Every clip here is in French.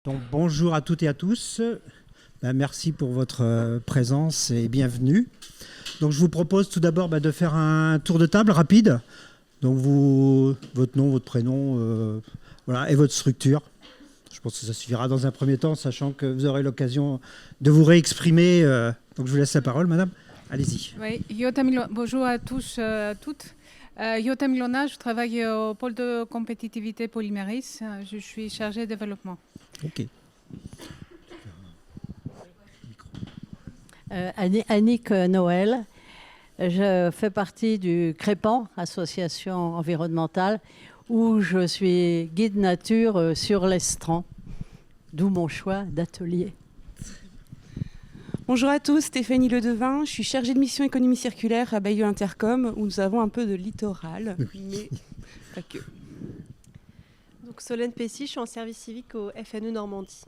Donc, bonjour à toutes et à tous. Merci pour votre présence et bienvenue. Donc, je vous propose tout d'abord de faire un tour de table rapide. Donc, votre nom, votre prénom, voilà, et votre structure. Je pense que ça suffira dans un premier temps, sachant que vous aurez l'occasion de vous réexprimer. Donc, je vous laisse la parole, madame. Allez-y. Oui, bonjour à tous, à toutes. Yota Milona, je travaille au pôle de compétitivité Polyméris. Je suis chargée de développement. Ok. Annick Noël, je fais partie du Crépan, association environnementale, où je suis guide nature sur l'Estran, d'où mon choix d'atelier. Bonjour à tous, Stéphanie Ledevin, je suis chargée de mission économie circulaire à Bayeux Intercom, où nous avons un peu de littoral, mais pas que. Donc Solène Pessy, je suis en service civique au FNE Normandie.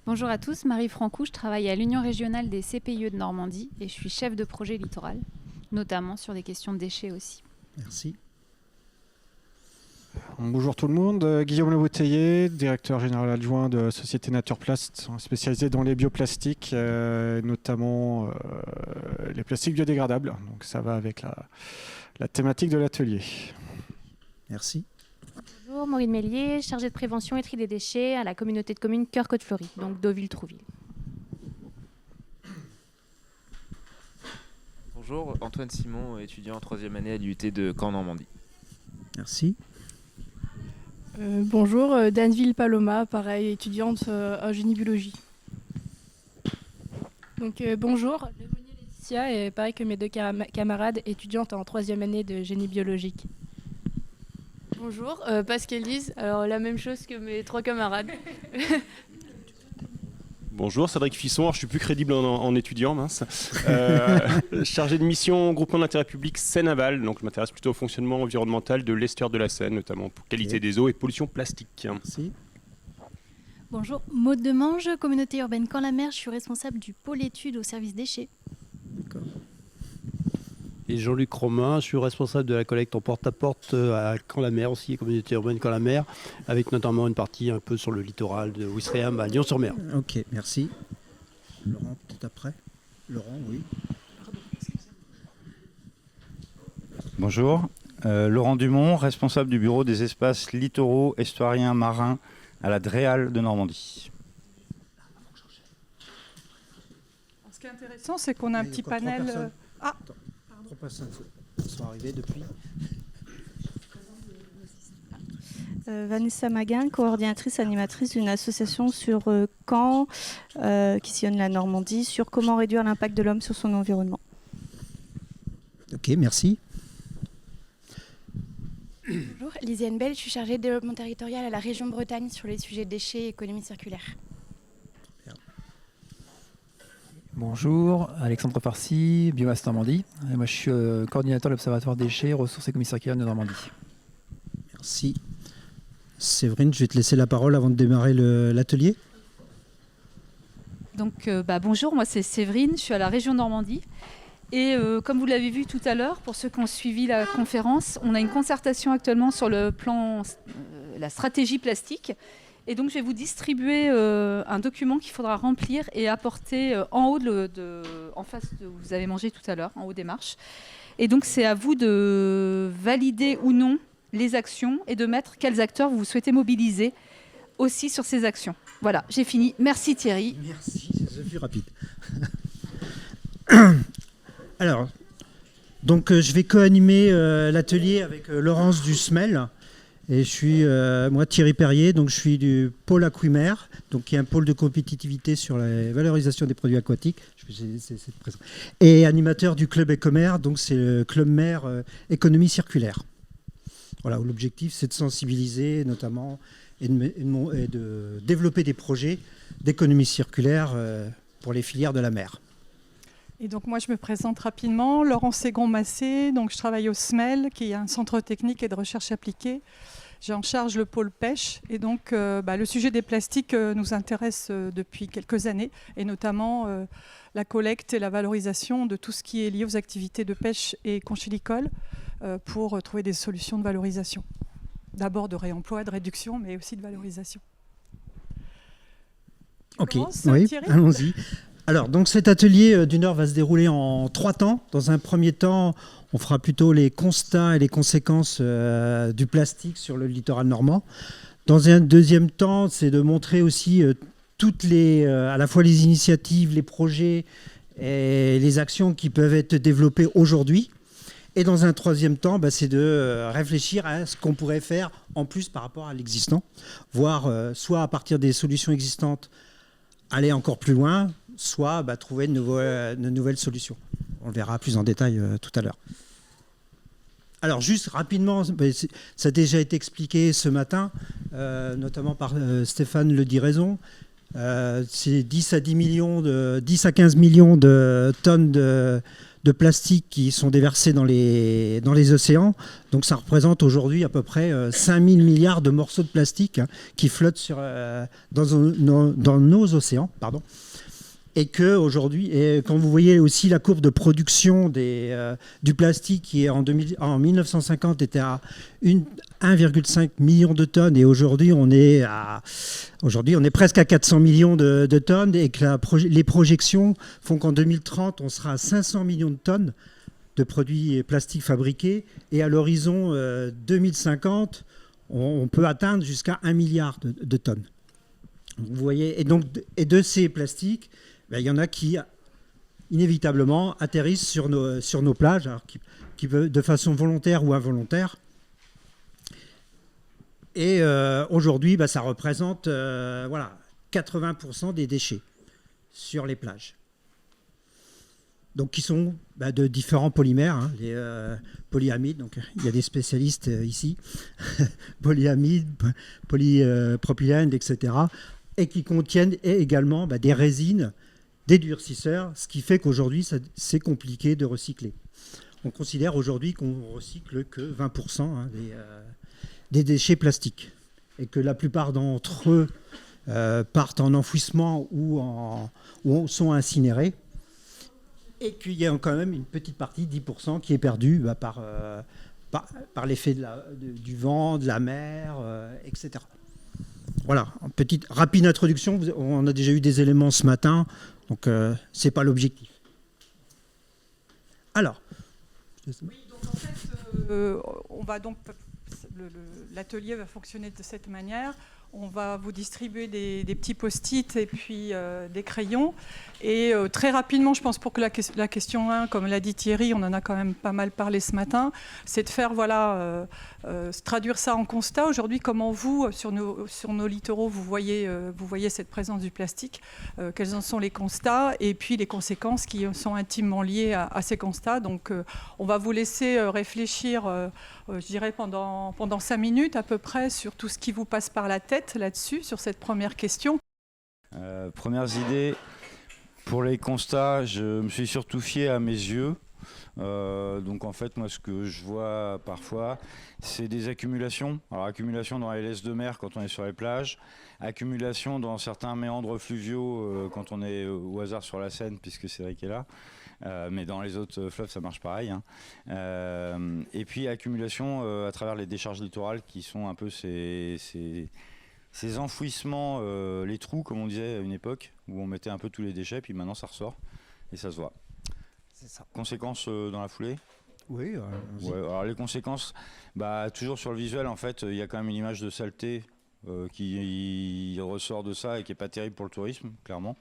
Bonjour à tous, Marie Francou, je travaille à l'Union régionale des CPIE de Normandie et je suis chef de projet littoral, notamment sur des questions de déchets aussi. Merci. Bonjour tout le monde, Guillaume Le Bouteiller, directeur général adjoint de Société Naturplast, spécialisé dans les bioplastiques, notamment les plastiques biodégradables. Donc ça va avec la thématique de l'atelier. Merci. Bonjour, Maureen Mélier, chargée de prévention et tri des déchets à la communauté de communes Cœur-Côte-Fleury, donc Deauville-Trouville. Bonjour, Antoine Simon, étudiant en 3e année à l'UT de Caen-Normandie. Merci. Bonjour, Danville Paloma, pareil, étudiante en génie biologie. Donc bonjour, Lemonie Laetitia, et pareil que mes deux camarades, étudiantes en 3e année de génie biologique. Bonjour, Pascal Lise, alors la même chose que mes 3 camarades. Bonjour, Cédric Fisson, alors je suis plus crédible en étudiant, mince. Chargé de mission groupement d'intérêt public Seine-Aval, donc je m'intéresse plutôt au fonctionnement environnemental de l'estuaire de la Seine, notamment pour qualité des eaux et pollution plastique. Merci. Bonjour, Maud Demange, communauté urbaine Caen-la-Mer, je suis responsable du pôle études au service déchets. D'accord. Et Jean-Luc Romain, je suis responsable de la collecte en porte-à-porte à Caen-la-Mer aussi, communauté urbaine Caen-la-Mer, avec notamment une partie un peu sur le littoral de Ouistreham à Lyon-sur-Mer. Ok, merci. Laurent, peut-être après. Laurent, oui. Bonjour, Laurent Dumont, responsable du bureau des espaces littoraux, estuariens, marins à la DREAL de Normandie. Ce qui est intéressant, c'est qu'on a un petit panel... Ah, trois personnes sont arrivées depuis. Vanessa Maguin, coordinatrice animatrice d'une association sur Caen qui sillonne la Normandie sur comment réduire l'impact de l'homme sur son environnement. Ok, merci. Bonjour, Lisiane Bell, je suis chargée de développement territorial à la région Bretagne sur les sujets déchets et économie circulaire. Bonjour, Alexandre Farcy, Biomasse Normandie. Et moi, je suis coordinateur de l'Observatoire déchets, ressources et économie circulaire de Normandie. Merci. Séverine, je vais te laisser la parole avant de démarrer l'atelier. Donc, bonjour, moi c'est Séverine, je suis à la région Normandie. Et comme vous l'avez vu tout à l'heure, pour ceux qui ont suivi la conférence, on a une concertation actuellement sur le plan, la stratégie plastique. Et donc, je vais vous distribuer un document qu'il faudra remplir et apporter en haut, en face de où vous avez mangé tout à l'heure, en haut des marches. Et donc, c'est à vous de valider ou non les actions et de mettre quels acteurs vous souhaitez mobiliser aussi sur ces actions. Voilà, j'ai fini. Merci Thierry. Merci, ça fut rapide. Alors, donc, je vais co-animer l'atelier avec Laurence Dusmel. Et je suis, moi, Thierry Perrier, donc je suis du pôle Aquimer, donc qui est un pôle de compétitivité sur la valorisation des produits aquatiques. Et animateur du club Ecomer, donc c'est le club mer économie circulaire. Voilà, où l'objectif, c'est de sensibiliser notamment et de développer des projets d'économie circulaire pour les filières de la mer. Et donc moi, je me présente rapidement. Laurent Ségon-Massé, donc je travaille au SMEL, qui est un centre technique et de recherche appliquée. J'ai en charge le pôle pêche. Et donc, le sujet des plastiques nous intéresse depuis quelques années, et notamment la collecte et la valorisation de tout ce qui est lié aux activités de pêche et conchylicole pour trouver des solutions de valorisation. d'abord de réemploi, de réduction, mais aussi de valorisation. Ok, Commence, oui, Thierry ? allons-y. Alors, donc cet atelier d'une heure va se dérouler en 3 temps. Dans un premier temps, on fera plutôt les constats et les conséquences du plastique sur le littoral normand. Dans un deuxième temps, c'est de montrer aussi à la fois les initiatives, les projets et les actions qui peuvent être développées aujourd'hui. Et dans un troisième temps, c'est de réfléchir à ce qu'on pourrait faire en plus par rapport à l'existant, voire soit à partir des solutions existantes, aller encore plus loin, soit trouver de nouvelles solutions. On le verra plus en détail tout à l'heure. Alors juste rapidement, ça a déjà été expliqué ce matin, notamment par Stéphane Le Diraison. C'est 10 à 15 millions de tonnes de plastique qui sont déversés dans les océans. Donc ça représente aujourd'hui à peu près 5000 milliards de morceaux de plastique qui flottent dans nos océans. Pardon. Et que aujourd'hui, quand vous voyez aussi la courbe de production du plastique qui est en 1950 était à 1,5 million de tonnes et aujourd'hui on est presque à 400 millions de tonnes et que les projections font qu'en 2030 on sera à 500 millions de tonnes de produits plastiques fabriqués et à l'horizon 2050 on peut atteindre jusqu'à 1 milliard de tonnes. Vous voyez, et de ces plastiques, il y en a qui, inévitablement, atterrissent sur nos plages, alors qui peuvent, de façon volontaire ou involontaire. Et aujourd'hui, ça représente 80% des déchets sur les plages. Donc, qui sont de différents polymères, les polyamides. Donc, il y a des spécialistes ici, polyamides, polypropylène, etc. Et qui contiennent également des résines, des durcisseurs, ce qui fait qu'aujourd'hui, c'est compliqué de recycler. On considère aujourd'hui qu'on ne recycle que 20% des déchets plastiques et que la plupart d'entre eux partent en enfouissement ou sont incinérés et qu'il y a quand même une petite partie, 10%, qui est perdue par l'effet du vent, de la mer, etc. Voilà, une petite rapide introduction. On a déjà eu des éléments ce matin, donc ce n'est pas l'objectif. Alors. Oui, donc en fait, l'atelier va fonctionner de cette manière. On va vous distribuer des petits post-it et puis des crayons. Et très rapidement, je pense pour que la question 1, comme l'a dit Thierry, on en a quand même pas mal parlé ce matin, c'est de faire, traduire ça en constat. Aujourd'hui, comment vous, sur nos littoraux, vous voyez cette présence du plastique, quels en sont les constats et puis les conséquences qui sont intimement liées à ces constats. Donc, on va vous laisser réfléchir, je dirais, pendant 5 minutes à peu près sur tout ce qui vous passe par la tête là-dessus, sur cette première question. Premières idées. Pour les constats, je me suis surtout fié à mes yeux. Donc en fait, moi, ce que je vois parfois, c'est des accumulations. Alors accumulation dans les laisses de mer quand on est sur les plages, accumulation dans certains méandres fluviaux quand on est au hasard sur la Seine, puisque Cédric est là. Mais dans les autres fleuves, ça marche pareil. Et puis accumulation à travers les décharges littorales qui sont un peu ces enfouissements, les trous, comme on disait à une époque, où on mettait un peu tous les déchets, puis maintenant ça ressort et ça se voit. C'est ça. Conséquences dans la foulée ? Oui. Alors les conséquences, toujours sur le visuel, en fait, il y a quand même une image de saleté qui ressort de ça et qui n'est pas terrible pour le tourisme, clairement.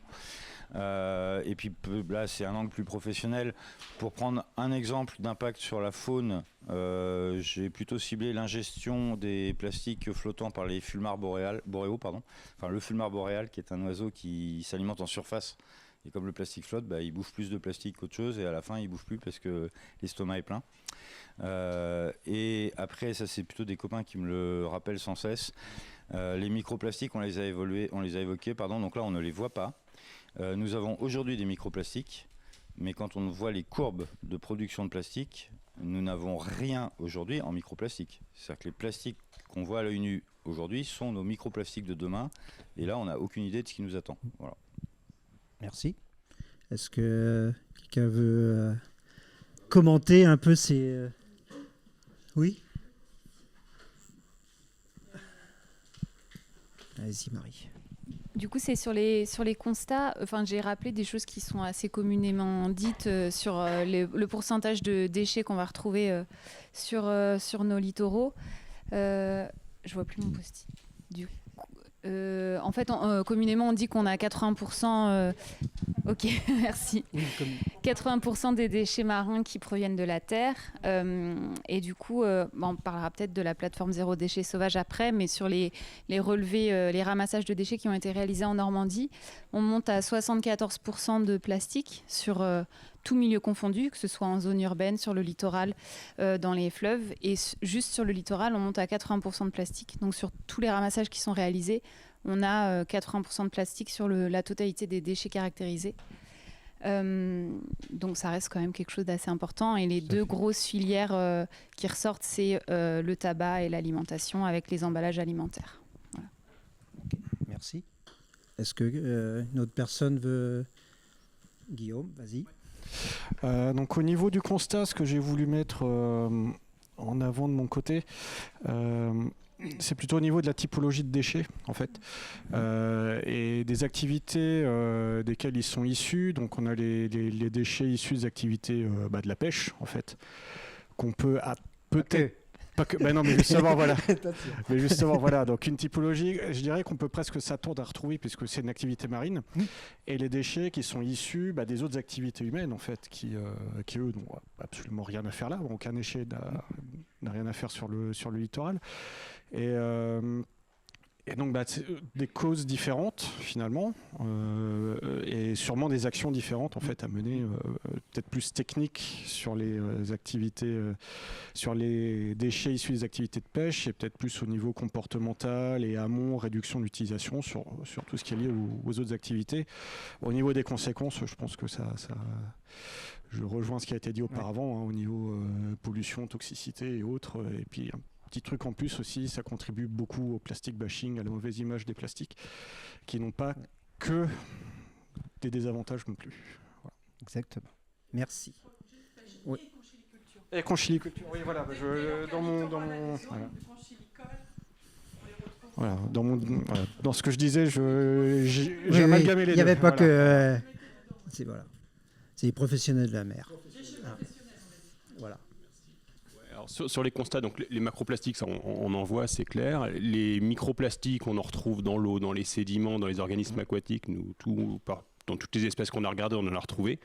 Et puis là, c'est un angle plus professionnel. Pour prendre un exemple d'impact sur la faune, j'ai plutôt ciblé l'ingestion des plastiques flottants par les fulmars boréaux. Enfin, le fulmar boréal, qui est un oiseau qui s'alimente en surface. Et comme le plastique flotte, il bouffe plus de plastique qu'autre chose. Et à la fin, il bouffe plus parce que l'estomac est plein. Et après, ça, c'est plutôt des copains qui me le rappellent sans cesse. Les microplastiques, on les a évoqués. Donc là, on ne les voit pas. Nous avons aujourd'hui des microplastiques, mais quand on voit les courbes de production de plastique, nous n'avons rien aujourd'hui en microplastique. C'est-à-dire que les plastiques qu'on voit à l'œil nu aujourd'hui sont nos microplastiques de demain, et là on n'a aucune idée de ce qui nous attend. Voilà. Merci. Est-ce que quelqu'un veut commenter un peu ces... Oui ? Allez-y, Marie. Du coup, c'est sur les constats. Enfin, j'ai rappelé des choses qui sont assez communément dites sur le pourcentage de déchets qu'on va retrouver sur nos littoraux. Je vois plus mon post-it. Du coup, en fait, communément, on dit qu'on a 80%. Ok, merci. Oui, 80% des déchets marins qui proviennent de la terre. Et du coup, on parlera peut-être de la plateforme Zéro Déchet Sauvage après, mais sur les relevés, les ramassages de déchets qui ont été réalisés en Normandie, on monte à 74% de plastique sur tout milieu confondu, que ce soit en zone urbaine, sur le littoral, dans les fleuves. Et juste sur le littoral, on monte à 80% de plastique. Donc sur tous les ramassages qui sont réalisés, on a 80% de plastique sur la totalité des déchets caractérisés. Donc ça reste quand même quelque chose d'assez important. Et les deux grosses filières qui ressortent, c'est le tabac et l'alimentation avec les emballages alimentaires. Voilà. Okay, merci. Est-ce que une autre personne veut... Guillaume, vas-y. Donc au niveau du constat, ce que j'ai voulu mettre en avant de mon côté, c'est plutôt au niveau de la typologie de déchets en fait, et des activités desquelles ils sont issus. Donc on a les déchets issus des activités de la pêche en fait, qu'on peut peut-être... Pas que, non, mais justement, voilà. Mais justement, voilà. Donc, une typologie, je dirais qu'on peut presque s'attendre à retrouver, puisque c'est une activité marine, et les déchets qui sont issus des autres activités humaines, en fait, qui eux, n'ont absolument rien à faire là. Aucun déchet n'a rien à faire sur le littoral. Et donc, c'est des causes différentes, finalement, et sûrement des actions différentes, en fait, à mener, peut-être plus techniques sur les activités, sur les déchets issus des activités de pêche, et peut-être plus au niveau comportemental et amont, réduction d'utilisation, sur tout ce qui est lié aux autres activités. Au niveau des conséquences, je pense que je rejoins ce qui a été dit auparavant, au niveau pollution, toxicité et autres, et puis... Petit truc en plus aussi, ça contribue beaucoup au plastic bashing, à la mauvaise image des plastiques, qui n'ont pas que des désavantages non plus. Voilà. Exactement. Merci. Oui. Et conchiliculture, oui, voilà. Dans ce que je disais, j'ai amalgamé les deux. Il n'y avait pas que... c'est les professionnels de la mer. Voilà. Sur les constats, donc les macroplastiques, ça, on en voit, c'est clair. Les microplastiques, on en retrouve dans l'eau, dans les sédiments, dans les organismes aquatiques, dans toutes les espèces qu'on a regardées, on en a retrouvé.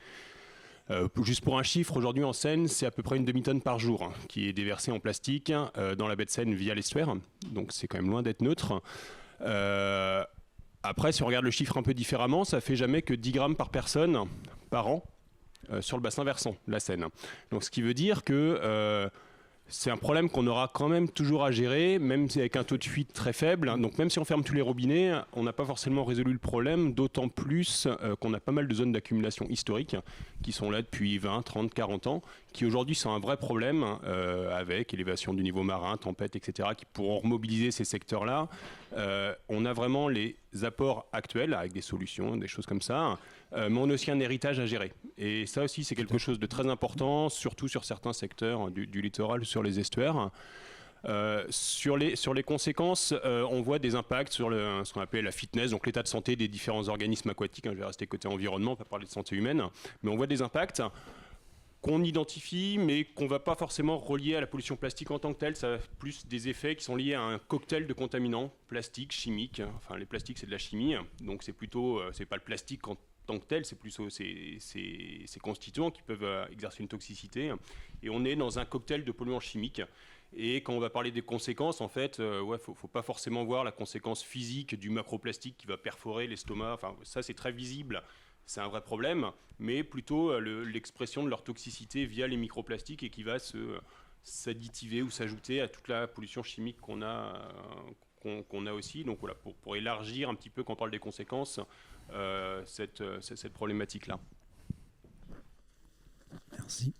Juste pour un chiffre, aujourd'hui en Seine, c'est à peu près une demi-tonne par jour qui est déversée en plastique dans la baie de Seine via l'estuaire. Donc c'est quand même loin d'être neutre. Après, si on regarde le chiffre un peu différemment, ça fait jamais que 10 grammes par personne par an sur le bassin versant de la Seine. Donc ce qui veut dire que... c'est un problème qu'on aura quand même toujours à gérer, même avec un taux de fuite très faible. Donc même si on ferme tous les robinets, on n'a pas forcément résolu le problème, d'autant plus qu'on a pas mal de zones d'accumulation historiques qui sont là depuis 20, 30, 40 ans, qui aujourd'hui sont un vrai problème avec élévation du niveau marin, tempête, etc., qui pourront remobiliser ces secteurs-là. On a vraiment les apports actuels avec des solutions, des choses comme ça, mais on a aussi un héritage à gérer. Et ça aussi, c'est quelque chose de très important, surtout sur certains secteurs du littoral, sur les estuaires. Sur les conséquences, on voit des impacts sur ce qu'on appelle la fitness, donc l'état de santé des différents organismes aquatiques. Je vais rester côté environnement, pas parler de santé humaine, mais on voit des impacts qu'on identifie, mais qu'on ne va pas forcément relier à la pollution plastique en tant que telle. Ça a plus des effets qui sont liés à un cocktail de contaminants, plastiques, chimiques. Enfin, les plastiques, c'est de la chimie, donc c'est plutôt, c'est pas le plastique en tant que tel, c'est plus ces constituants qui peuvent exercer une toxicité. Et on est dans un cocktail de polluants chimiques. Et quand on va parler des conséquences, en fait, faut pas forcément voir la conséquence physique du macroplastique qui va perforer l'estomac. Enfin, ça, c'est très visible. C'est un vrai problème, mais plutôt l'expression de leur toxicité via les microplastiques et qui va s'additiver ou s'ajouter à toute la pollution chimique qu'on a aussi. Donc voilà, pour élargir un petit peu quand on parle des conséquences, cette problématique-là. Merci.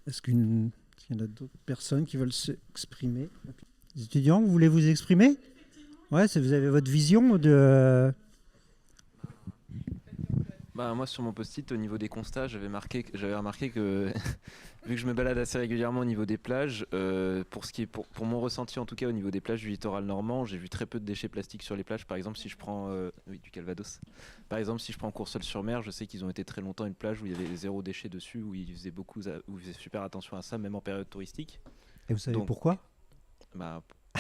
Est-ce qu'il y en a d'autres personnes qui veulent s'exprimer? Les étudiants, vous voulez vous exprimer? Ouais, vous avez votre vision de... Moi, sur mon post-it, au niveau des constats, j'avais remarqué que, vu que je me balade assez régulièrement au niveau des plages, pour mon ressenti en tout cas au niveau des plages du littoral normand, j'ai vu très peu de déchets plastiques sur les plages. Par exemple, si je prends du Calvados, par exemple, si je prends Courseulles-sur-Mer, je sais qu'ils ont été très longtemps une plage où il y avait 0 déchet dessus, où ils faisaient super attention à ça, même en période touristique. Et vous savez pourquoi ?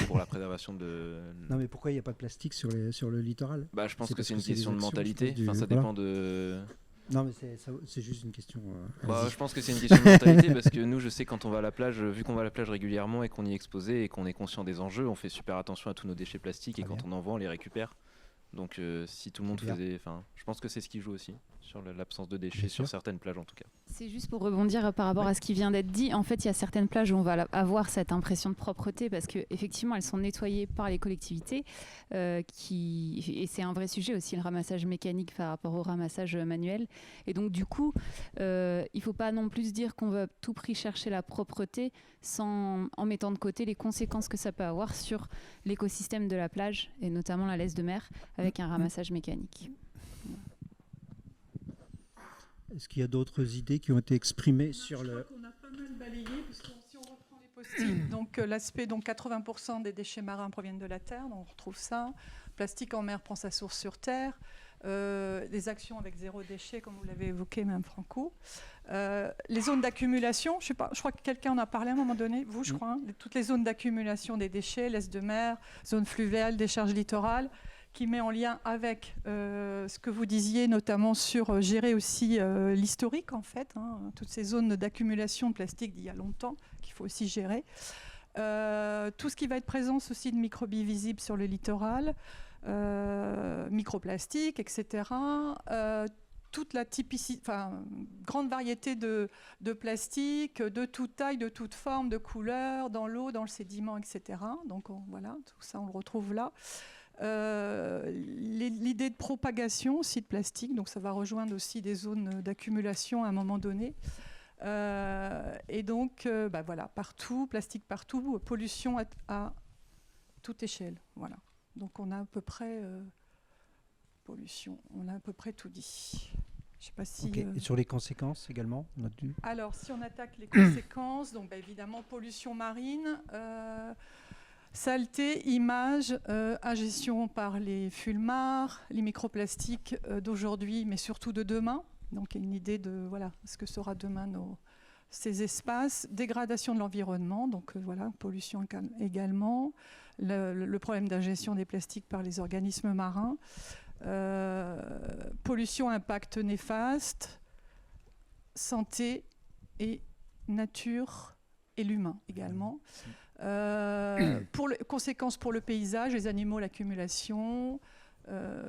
Pour la préservation de... Non, mais pourquoi il n'y a pas de plastique sur le littoral ? Je pense que c'est une question de mentalité. Ça dépend de... Non, mais c'est juste une question... je pense que c'est une question de mentalité parce que nous, je sais, quand on va à la plage, vu qu'on va à la plage régulièrement et qu'on y est exposé et qu'on est conscient des enjeux, on fait super attention à tous nos déchets plastiques et quand on en vend, on les récupère. Donc si tout le monde faisait... je pense que c'est ce qui joue aussi sur l'absence de déchets sur certaines plages en tout cas. C'est juste pour rebondir par rapport à ce qui vient d'être dit. En fait, il y a certaines plages où on va avoir cette impression de propreté parce qu'effectivement, elles sont nettoyées par les collectivités. Et c'est un vrai sujet aussi, le ramassage mécanique par rapport au ramassage manuel. Et donc, du coup, il ne faut pas non plus dire qu'on veut à tout prix chercher la propreté en mettant de côté les conséquences que ça peut avoir sur l'écosystème de la plage et notamment la laisse de mer avec un ramassage mécanique. Est-ce qu'il y a d'autres idées qui ont été exprimées sur le... On a pas mal balayé, parce que si on reprend les post-it, donc l'aspect, 80% des déchets marins proviennent de la terre, donc on retrouve ça. Plastique en mer prend sa source sur terre. Des actions avec 0 déchet, comme vous l'avez évoqué, Mme Franco. Les zones d'accumulation, je crois que quelqu'un en a parlé à un moment donné, vous, je crois, toutes les zones d'accumulation des déchets, laisse de mer, zone fluviale, décharge littorale, qui met en lien avec ce que vous disiez, notamment sur gérer aussi l'historique, en fait, toutes ces zones d'accumulation de plastique d'il y a longtemps, qu'il faut aussi gérer. Tout ce qui va être présence aussi de microbilles visibles sur le littoral, microplastiques, etc. Toute la grande variété de plastiques, de toute taille, de toute forme, de couleur, dans l'eau, dans le sédiment, etc. Donc voilà, tout ça, on le retrouve là. L'idée de propagation aussi de plastique, donc ça va rejoindre aussi des zones d'accumulation à un moment donné. Et donc, voilà, partout, plastique partout, pollution à toute échelle. Voilà. Donc on a à peu près pollution, on a à peu près tout dit. Je sais pas si. Okay. Et sur les conséquences également, Alors, si on attaque les conséquences, donc évidemment pollution marine. Saleté, image, ingestion par les fulmars, les microplastiques d'aujourd'hui, mais surtout de demain. Donc, il y a une idée de ce que sera demain ces espaces. Dégradation de l'environnement, donc pollution également. Le problème d'ingestion des plastiques par les organismes marins. Pollution, impact néfaste. Santé et nature et l'humain également. Conséquences pour le paysage, les animaux, l'accumulation, là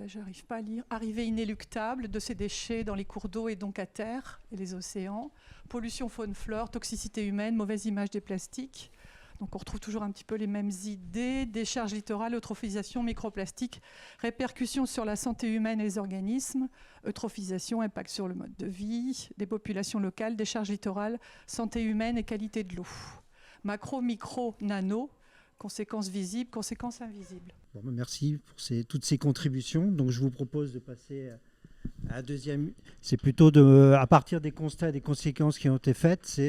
j'arrive pas à lire, arrivée inéluctable de ces déchets dans les cours d'eau et donc à terre et les océans, pollution faune-flore, toxicité humaine, mauvaise image des plastiques. Donc on retrouve toujours un petit peu les mêmes idées, décharge littorale, eutrophisation, microplastique, répercussions sur la santé humaine et les organismes, eutrophisation, impact sur le mode de vie, des populations locales, décharge littorale, santé humaine et qualité de l'eau. Macro, micro, nano, conséquences visibles, conséquences invisibles. Bon, merci pour toutes ces contributions. Donc je vous propose de passer à la deuxième. C'est plutôt à partir des constats et des conséquences qui ont été faites,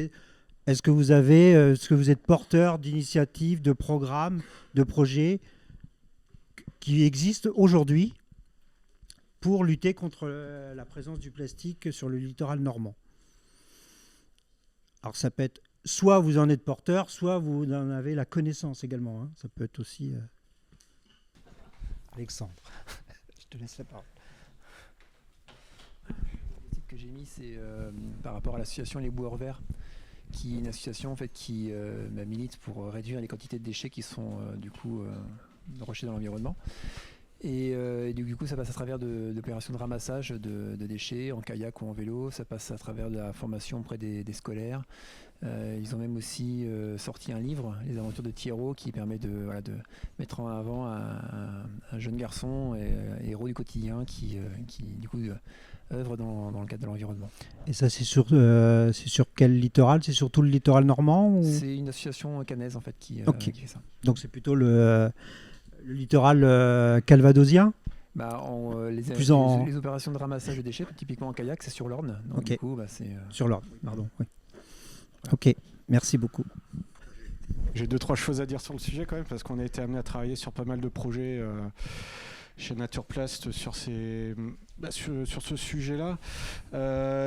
est-ce que vous êtes porteur d'initiatives, de programmes, de projets qui existent aujourd'hui pour lutter contre la présence du plastique sur le littoral normand? Alors ça peut être, soit vous en êtes porteur, soit vous en avez la connaissance également. Hein. Ça peut être aussi... Alexandre, je te laisse la parole. Le titre que j'ai mis, c'est par rapport à l'association Les Boueurs Verts, qui est une association en fait, qui milite pour réduire les quantités de déchets qui sont rejetés dans l'environnement. Et du coup, ça passe à travers d'opérations de ramassage de déchets en kayak ou en vélo. Ça passe à travers de la formation auprès des scolaires. Ils ont même aussi sorti un livre, Les aventures de Thierrot, qui permet de mettre en avant un jeune garçon et héros du quotidien qui du coup œuvre dans le cadre de l'environnement. Et ça, c'est sur quel littoral? C'est sur tout le littoral normand ou... C'est une association cannaise en fait qui fait ça. Donc c'est plutôt le littoral calvadosien? Les opérations de ramassage de déchets, typiquement en kayak, c'est sur l'Orne. Donc Ok. du coup, c'est Sur l'Orne, pardon. Oui. Ok, merci beaucoup. J'ai 2-3 choses à dire sur le sujet quand même, parce qu'on a été amené à travailler sur pas mal de projets chez Naturplast sur ce sujet-là.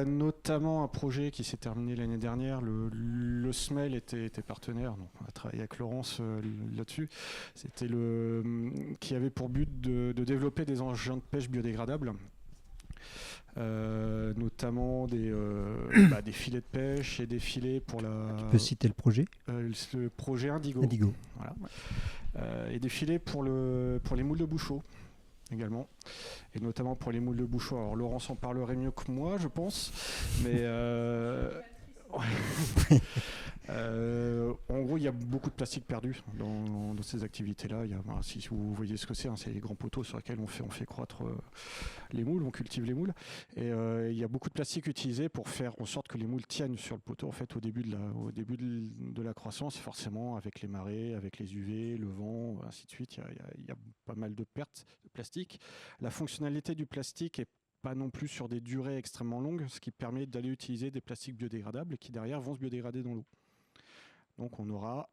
Notamment un projet qui s'est terminé l'année dernière. Le SMEL était partenaire, donc on a travaillé avec Laurence là-dessus. C'était qui avait pour but de développer des engins de pêche biodégradables. Notamment des filets de pêche et des filets pour la... Tu peux citer le projet ? Le projet Indigo. Indigo. Voilà. Et des filets pour les moules de bouchot également. Et notamment pour les moules de bouchot. Alors Laurence en parlerait mieux que moi, je pense. Mais... en gros, il y a beaucoup de plastique perdu dans ces activités-là. Si vous voyez ce que c'est, c'est les grands poteaux sur lesquels on fait croître les moules, on cultive les moules. Et il y a beaucoup de plastique utilisé pour faire en sorte que les moules tiennent sur le poteau. En fait, au début de la croissance, forcément, avec les marées, avec les UV, le vent, ainsi de suite, il y a pas mal de pertes de plastique. La fonctionnalité du plastique est pas non plus sur des durées extrêmement longues, ce qui permet d'aller utiliser des plastiques biodégradables qui derrière vont se biodégrader dans l'eau. Donc on n'aura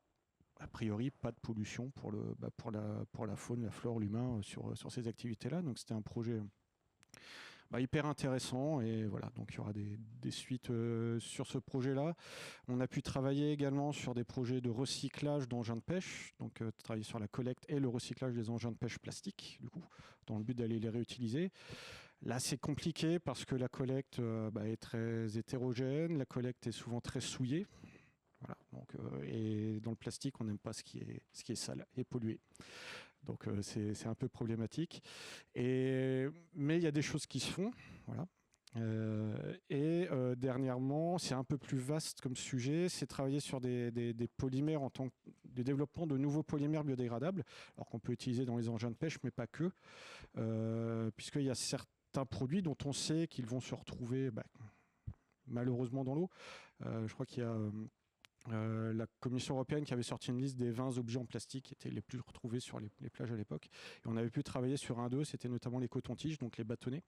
a priori pas de pollution pour la faune, la flore, l'humain sur ces activités-là. Donc c'était un projet hyper intéressant et voilà, donc il y aura des suites sur ce projet-là. On a pu travailler également sur des projets de recyclage d'engins de pêche, donc travailler sur la collecte et le recyclage des engins de pêche plastiques, du coup, dans le but d'aller les réutiliser. Là, c'est compliqué parce que la collecte est très hétérogène, la collecte est souvent très souillée. Voilà, donc, et dans le plastique, on n'aime pas ce qui est sale et pollué. Donc c'est un peu problématique. Mais il y a des choses qui se font. Voilà. Dernièrement, c'est un peu plus vaste comme sujet, c'est travailler sur des polymères en tant que de développement de nouveaux polymères biodégradables, alors qu'on peut utiliser dans les engins de pêche, mais pas que, puisqu'il y a certains produits dont on sait qu'ils vont se retrouver malheureusement dans l'eau. Je crois qu'il y a la Commission européenne qui avait sorti une liste des 20 objets en plastique qui étaient les plus retrouvés sur les plages à l'époque. Et on avait pu travailler sur un d'eux, c'était notamment les cotons-tiges, donc les bâtonnets.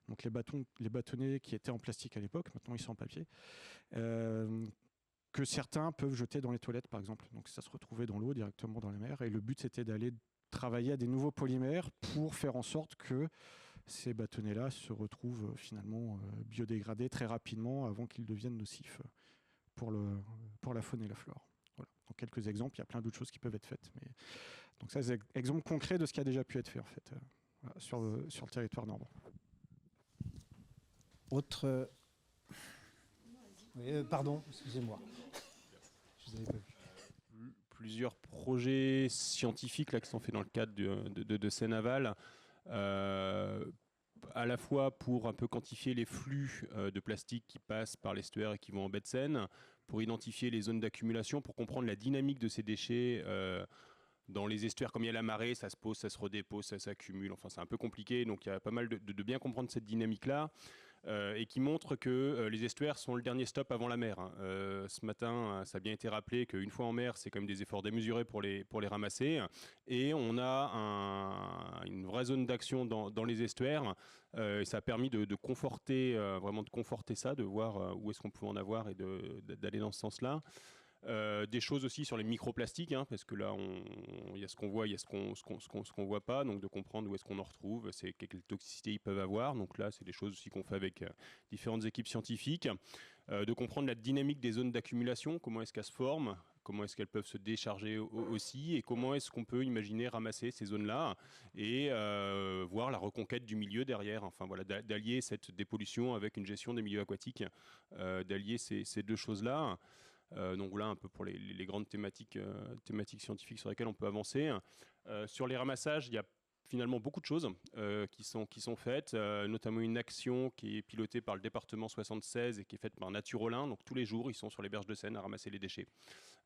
Donc les bâtonnets qui étaient en plastique à l'époque, maintenant ils sont en papier. Que certains peuvent jeter dans les toilettes par exemple. Donc ça se retrouvait dans l'eau, directement dans la mer. Et le but c'était d'aller travailler à des nouveaux polymères pour faire en sorte que ces bâtonnets-là se retrouvent finalement biodégradés très rapidement avant qu'ils deviennent nocifs pour la faune et la flore. Voilà. Donc quelques exemples, il y a plein d'autres choses qui peuvent être faites. Mais... Donc ça, c'est un exemple concret de ce qui a déjà pu être fait en fait, sur le territoire normand. Autre... Oui, pardon, excusez-moi. Je vous avais pas vu. Plusieurs projets scientifiques là, qui sont faits dans le cadre de Seine-Aval. À la fois pour un peu quantifier les flux de plastique qui passent par l'estuaire et qui vont en baie de Seine, pour identifier les zones d'accumulation, pour comprendre la dynamique de ces déchets dans les estuaires. Comme il y a la marée, ça se pose, ça se redépose, ça s'accumule, enfin c'est un peu compliqué, donc il y a pas mal de bien comprendre cette dynamique-là. Et qui montre que les estuaires sont le dernier stop avant la mer. Ce matin, ça a bien été rappelé qu'une fois en mer, c'est quand même des efforts démesurés pour les ramasser. Et on a une vraie zone d'action dans les estuaires. Et ça a permis de conforter, vraiment de conforter ça, de voir où est-ce qu'on pouvait en avoir et d'aller dans ce sens-là. Des choses aussi sur les microplastiques, parce que là, il y a ce qu'on voit, il y a ce qu'on voit pas, donc de comprendre où est-ce qu'on en retrouve, quelle toxicité ils peuvent avoir. Donc là, c'est des choses aussi qu'on fait avec différentes équipes scientifiques, de comprendre la dynamique des zones d'accumulation, comment est-ce qu'elles se forment, comment est-ce qu'elles peuvent se décharger aussi, et comment est-ce qu'on peut imaginer ramasser ces zones-là et voir la reconquête du milieu derrière. Enfin voilà, d'allier cette dépollution avec une gestion des milieux aquatiques, d'allier ces deux choses-là. Donc voilà un peu pour les grandes thématiques scientifiques sur lesquelles on peut avancer. Sur les ramassages, il y a finalement beaucoup de choses qui sont faites, notamment une action qui est pilotée par le département 76 et qui est faite par Naturolin. Donc tous les jours, ils sont sur les berges de Seine à ramasser les déchets,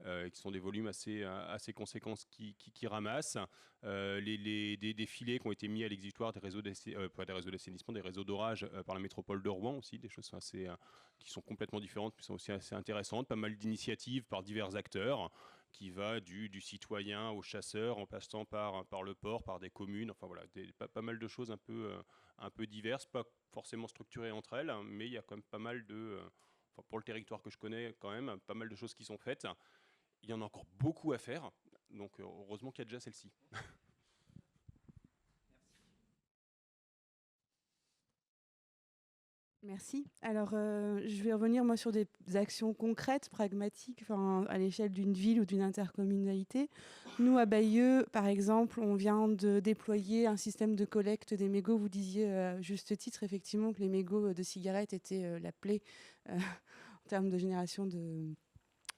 qui sont des volumes assez conséquents qui ramassent. Des filets qui ont été mis à l'exutoire des réseaux pas des réseaux d'assainissement, des réseaux d'orage par la métropole de Rouen aussi, des choses qui sont complètement différentes, mais sont aussi assez intéressantes. Pas mal d'initiatives par divers acteurs, qui va du citoyen au chasseur, en passant par le port, par des communes, enfin voilà, pas mal de choses un peu diverses, pas forcément structurées entre elles, hein, mais il y a quand même pas mal enfin, pour le territoire que je connais quand même, pas mal de choses qui sont faites. Il y en a encore beaucoup à faire, donc heureusement qu'il y a déjà celle-ci. Merci. Alors, je vais revenir moi sur des actions concrètes, pragmatiques, à l'échelle d'une ville ou d'une intercommunalité. Nous, à Bayeux, par exemple, on vient de déployer un système de collecte des mégots. Vous disiez à juste titre, effectivement, que les mégots de cigarettes étaient la plaie en termes de génération de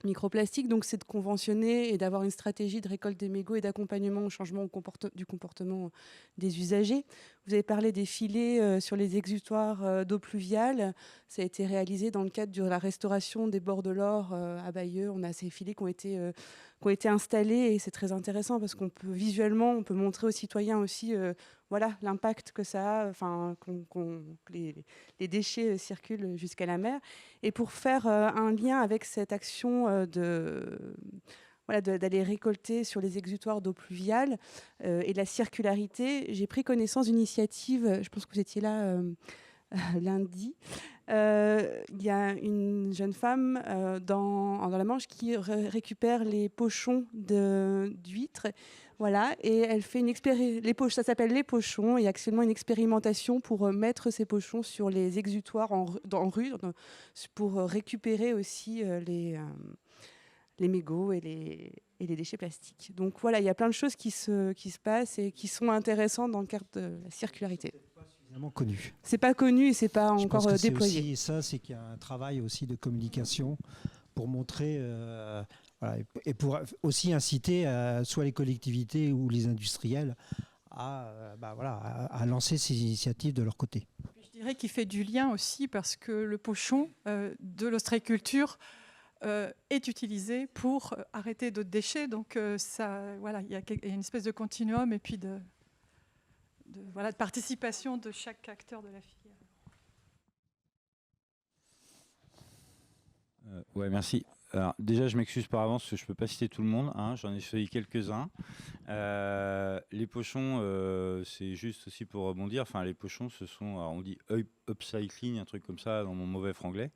microplastiques. Donc, c'est de conventionner et d'avoir une stratégie de récolte des mégots et d'accompagnement au changement du comportement des usagers. Vous avez parlé des filets sur les exutoires d'eau pluviale. Ça a été réalisé dans le cadre de la restauration des bords de l'Or à Bayeux. On a ces filets qui ont été installés et c'est très intéressant parce qu'on peut visuellement, on peut montrer aux citoyens aussi voilà, l'impact que ça a, que les déchets circulent jusqu'à la mer. Et pour faire un lien avec cette action d'aller récolter sur les exutoires d'eau pluviale et de la circularité, j'ai pris connaissance d'une initiative, je pense que vous étiez là lundi. Il y a une jeune femme dans la Manche qui récupère les pochons d'huîtres. Voilà, et elle fait ça s'appelle les pochons, et actuellement une expérimentation pour mettre ces pochons sur les exutoires en rue pour récupérer aussi les mégots et les déchets plastiques. Donc voilà, il y a plein de choses qui se passent et qui sont intéressantes dans le cadre de la circularité. Connu. C'est pas connu et c'est pas encore déployé. Aussi ça, c'est qu'il y a un travail aussi de communication pour montrer voilà, et pour aussi inciter soit les collectivités ou les industriels à lancer ces initiatives de leur côté. Je dirais qu'il fait du lien aussi parce que le pochon de l'ostréiculture est utilisé pour arrêter d'autres déchets. Donc il y a une espèce de continuum et puis de participation de chaque acteur de la filière. Ouais, merci. Alors, déjà, je m'excuse par avance parce que je ne peux pas citer tout le monde. Hein, j'en ai choisi quelques-uns. Les pochons, c'est juste aussi pour rebondir. Enfin, les pochons, ce sont, alors on dit upcycling, un truc comme ça dans mon mauvais franglais.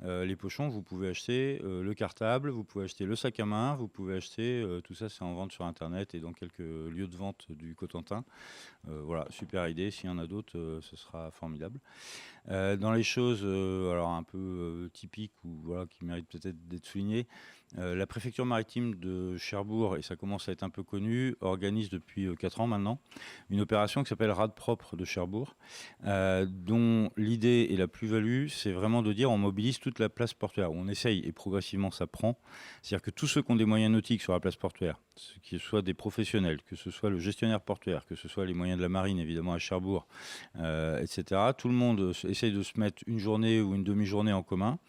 Les pochons, vous pouvez acheter le cartable, vous pouvez acheter le sac à main, vous pouvez acheter, tout ça c'est en vente sur Internet et dans quelques lieux de vente du Cotentin. Voilà, super idée. S'il y en a d'autres, ce sera formidable. Dans les choses alors un peu typiques ou voilà, qui méritent peut-être d'être soulignées, la préfecture maritime de Cherbourg, et ça commence à être un peu connu, organise depuis 4 ans maintenant une opération qui s'appelle Rade propre de Cherbourg, dont l'idée et la plus-value, c'est vraiment de dire on mobilise toute la place portuaire. On essaye et progressivement ça prend. C'est-à-dire que tous ceux qui ont des moyens nautiques sur la place portuaire, que ce soit des professionnels, que ce soit le gestionnaire portuaire, que ce soit les moyens de la marine évidemment à Cherbourg, etc. Tout le monde essaye de se mettre une journée ou une demi-journée en commun.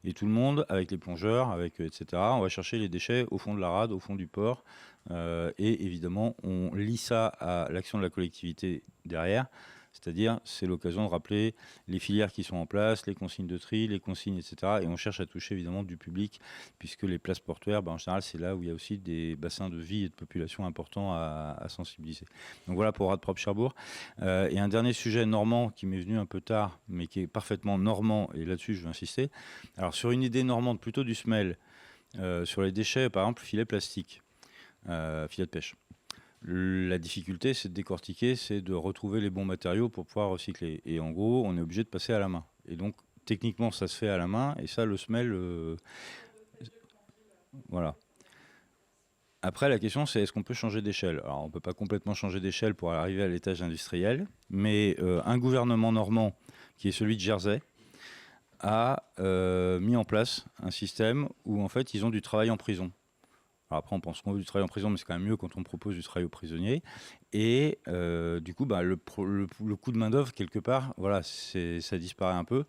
Et tout le monde, avec les plongeurs, etc., on va chercher les déchets au fond de la rade, au fond du port. Et évidemment, on lie ça à l'action de la collectivité derrière. C'est-à-dire, c'est l'occasion de rappeler les filières qui sont en place, les consignes de tri, les consignes, etc. Et on cherche à toucher évidemment du public, puisque les places portuaires, en général, c'est là où il y a aussi des bassins de vie et de population importants à sensibiliser. Donc voilà pour Rade propre Cherbourg. Et un dernier sujet normand qui m'est venu un peu tard, mais qui est parfaitement normand, et là-dessus je veux insister. Alors sur une idée normande plutôt du SMEL, sur les déchets, par exemple, filets plastiques, filets de pêche. La difficulté, c'est de décortiquer, c'est de retrouver les bons matériaux pour pouvoir recycler. Et en gros, on est obligé de passer à la main. Et donc, techniquement, ça se fait à la main. Et ça, le SMEL... voilà. Après, la question, c'est est-ce qu'on peut changer d'échelle? Alors, on ne peut pas complètement changer d'échelle pour arriver à l'étage industriel. Mais un gouvernement normand, qui est celui de Jersey, a mis en place un système où, en fait, ils ont du travail en prison. Alors après, on pense qu'on veut du travail en prison, mais c'est quand même mieux quand on propose du travail aux prisonniers. Et du coup, le coût de main-d'œuvre, quelque part, voilà, ça disparaît un peu.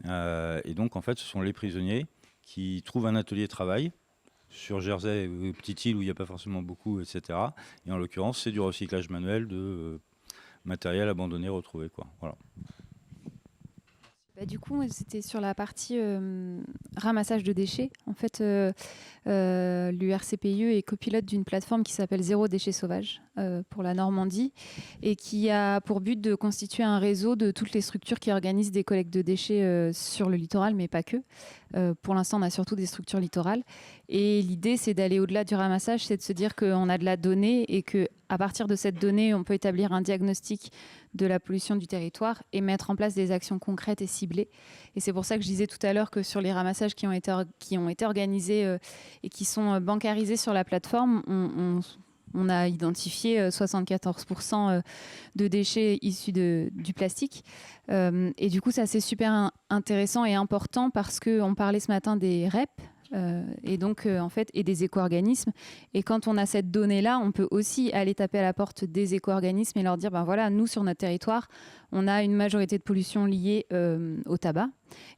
Et donc, en fait, ce sont les prisonniers qui trouvent un atelier de travail sur Jersey, petite île où il n'y a pas forcément beaucoup, etc. Et en l'occurrence, c'est du recyclage manuel de matériel abandonné, retrouvé, quoi. Voilà. Du coup, c'était sur la partie ramassage de déchets. En fait, l'URCPIE est copilote d'une plateforme qui s'appelle Zéro déchet sauvage pour la Normandie et qui a pour but de constituer un réseau de toutes les structures qui organisent des collectes de déchets sur le littoral, mais pas que. Pour l'instant, on a surtout des structures littorales. Et l'idée, c'est d'aller au-delà du ramassage, c'est de se dire qu'on a de la donnée et qu'à partir de cette donnée, on peut établir un diagnostic de la pollution du territoire et mettre en place des actions concrètes et ciblées. Et c'est pour ça que je disais tout à l'heure que sur les ramassages qui ont été organisés et qui sont bancarisés sur la plateforme, on a identifié 74% de déchets issus du plastique. Et du coup, ça c'est super intéressant et important parce qu'on parlait ce matin des REP, et donc en fait et des éco-organismes, et quand on a cette donnée là, on peut aussi aller taper à la porte des éco-organismes et leur dire ben voilà, nous sur notre territoire on a une majorité de pollution liée au tabac,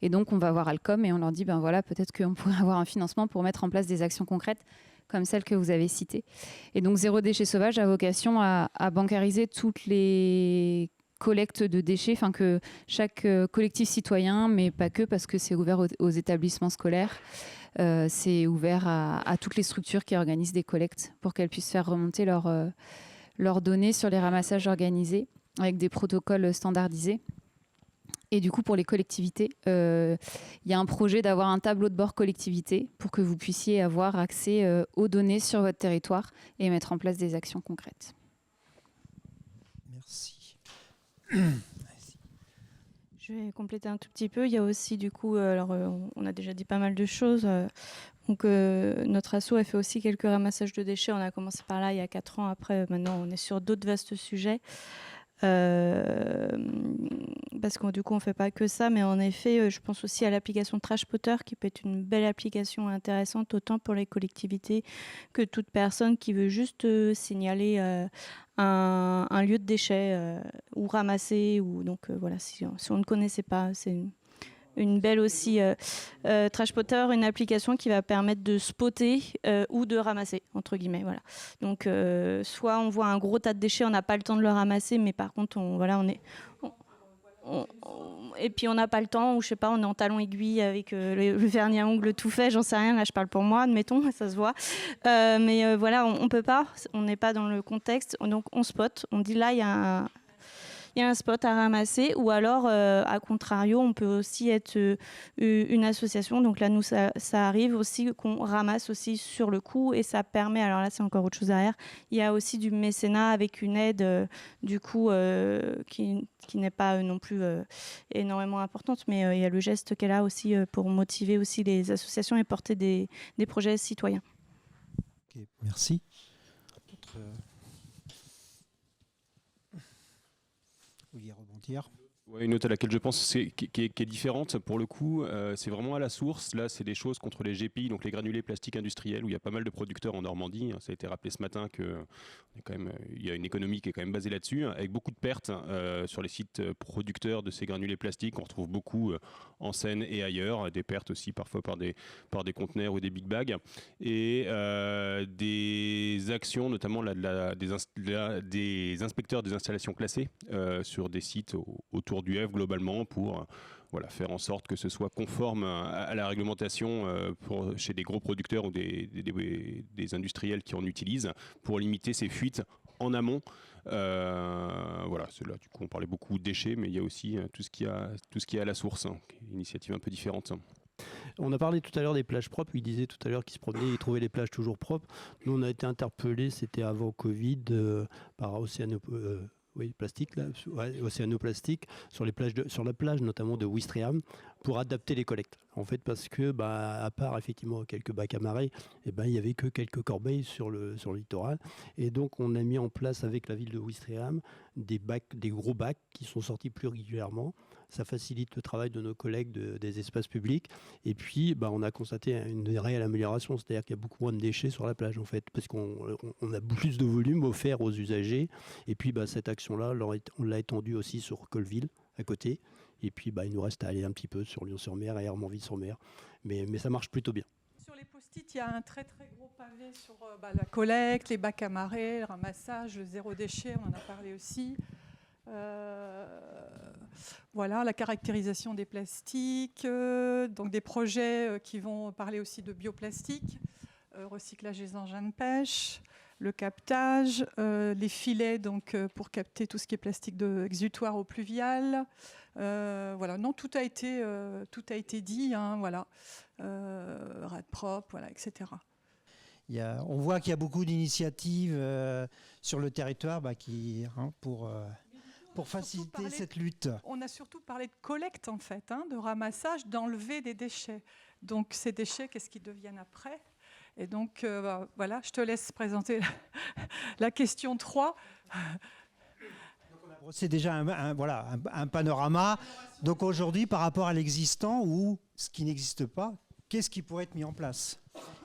et donc on va voir Alcom et on leur dit ben voilà, peut-être qu'on pourrait avoir un financement pour mettre en place des actions concrètes comme celles que vous avez citées. Et donc Zéro déchet sauvage a vocation à bancariser toutes les collecte de déchets, enfin que chaque collectif citoyen, mais pas que, parce que c'est ouvert aux établissements scolaires, c'est ouvert à toutes les structures qui organisent des collectes pour qu'elles puissent faire remonter leurs données sur les ramassages organisés avec des protocoles standardisés. Et du coup, pour les collectivités, il y a un projet d'avoir un tableau de bord collectivité pour que vous puissiez avoir accès aux données sur votre territoire et mettre en place des actions concrètes. Merci. Je vais compléter un tout petit peu. Il y a aussi du coup, alors on a déjà dit pas mal de choses. Donc notre asso a fait aussi quelques ramassages de déchets. On a commencé par là il y a 4 ans. Après, maintenant, on est sur d'autres vastes sujets. Parce que du coup on fait pas que ça, mais en effet je pense aussi à l'application Trashpotter qui peut être une belle application intéressante autant pour les collectivités que toute personne qui veut juste signaler un lieu de déchets ou ramasser, ou donc voilà, si on ne connaissait pas, c'est une belle aussi Trashpotter, une application qui va permettre de spotter ou de ramasser, entre guillemets. Voilà. Donc, soit on voit un gros tas de déchets, on n'a pas le temps de le ramasser, mais par contre, et puis on n'a pas le temps, ou je sais pas, on est en talon aiguille avec le vernis à ongles tout fait, j'en sais rien, là je parle pour moi, admettons, ça se voit. Mais voilà, on peut pas, on n'est pas dans le contexte, donc on spot, on dit là il y a un spot à ramasser, ou alors à contrario on peut aussi être une association, donc là nous ça arrive aussi qu'on ramasse aussi sur le coup, et ça permet, alors là c'est encore autre chose derrière, il y a aussi du mécénat avec une aide du coup qui n'est pas non plus énormément importante, mais il y a le geste qu'elle a aussi pour motiver aussi les associations et porter des projets citoyens. Ok, merci. Vous vouliez rebondir ? Ouais, une note à laquelle je pense qui est différente pour le coup, c'est vraiment à la source. Là, c'est des choses contre les GPI, donc les granulés plastiques industriels, où il y a pas mal de producteurs en Normandie. Ça a été rappelé ce matin qu'il y a une économie qui est quand même basée là-dessus, avec beaucoup de pertes sur les sites producteurs de ces granulés plastiques. On retrouve beaucoup en Seine et ailleurs, des pertes aussi parfois par des conteneurs ou des big bags, et des actions, notamment des inspecteurs des installations classées sur des sites autour du F globalement, pour faire en sorte que ce soit conforme à la réglementation chez des gros producteurs ou des industriels qui en utilisent, pour limiter ces fuites en amont. C'est là, du coup, on parlait beaucoup de déchets, mais il y a aussi tout ce qui est à la source, qui est une initiative un peu différente. On a parlé tout à l'heure des plages propres. Il disait tout à l'heure qu'il se promenait et trouvait les plages toujours propres. Nous, on a été interpellés, c'était avant Covid, par Océanoplastique sur la plage notamment de Ouistreham, pour adapter les collectes. En fait, parce que à part effectivement quelques bacs à marée, il y avait que quelques corbeilles sur le littoral, et donc on a mis en place avec la ville de Ouistreham des gros bacs qui sont sortis plus régulièrement. Ça facilite le travail de nos collègues des espaces publics, et puis on a constaté une réelle amélioration, c'est-à-dire qu'il y a beaucoup moins de déchets sur la plage en fait, parce qu'on a plus de volume offert aux usagers. Et puis cette action-là, on l'a étendue aussi sur Colleville à côté, et puis il nous reste à aller un petit peu sur Lyon-sur-Mer et Hermonville-sur-Mer, mais ça marche plutôt bien. Sur les post-it, il y a un très très gros pavé sur la collecte, les bacs à marée, le ramassage, le zéro déchet, on en a parlé aussi. Voilà, la caractérisation des plastiques, donc des projets qui vont parler aussi de bioplastique, recyclage des engins de pêche, le captage, les filets donc, pour capter tout ce qui est plastique de exutoire au pluvial. Voilà, non, tout a été dit, hein, voilà. Rade propre, voilà, etc. On voit qu'il y a beaucoup d'initiatives sur le territoire pour faciliter cette lutte. On a surtout parlé de collecte, en fait, hein, de ramassage, d'enlever des déchets. Donc, ces déchets, qu'est-ce qu'ils deviennent après? Et donc, voilà, je te laisse présenter la question 3. C'est déjà un panorama. Donc, aujourd'hui, par rapport à l'existant ou ce qui n'existe pas, qu'est-ce qui pourrait être mis en place?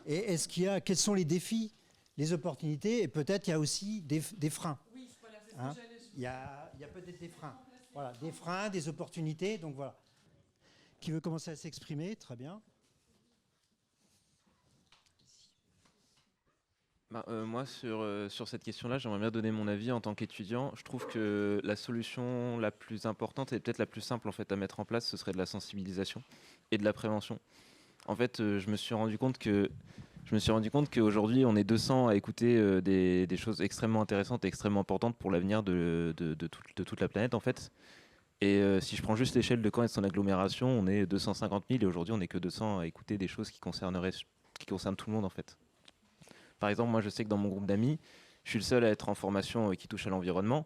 Et quels sont les défis, les opportunités? Et peut-être il y a aussi des freins. Oui, voilà, c'est ce hein, que j'allais dire. il y a peut-être des freins. Voilà, des freins, des opportunités. Donc voilà. Qui veut commencer à s'exprimer? Très bien. Moi, sur cette question-là, j'aimerais bien donner mon avis en tant qu'étudiant. Je trouve que la solution la plus importante et peut-être la plus simple en fait, à mettre en place, ce serait de la sensibilisation et de la prévention. En fait, je me suis rendu compte qu'aujourd'hui, on est 200 à écouter des choses extrêmement intéressantes et extrêmement importantes pour l'avenir de toute la planète, en fait. Et si je prends juste l'échelle de Caen et de son agglomération, on est 250 000 et aujourd'hui, on n'est que 200 à écouter des choses qui concernent tout le monde, en fait. Par exemple, moi, je sais que dans mon groupe d'amis, je suis le seul à être en formation qui touche à l'environnement.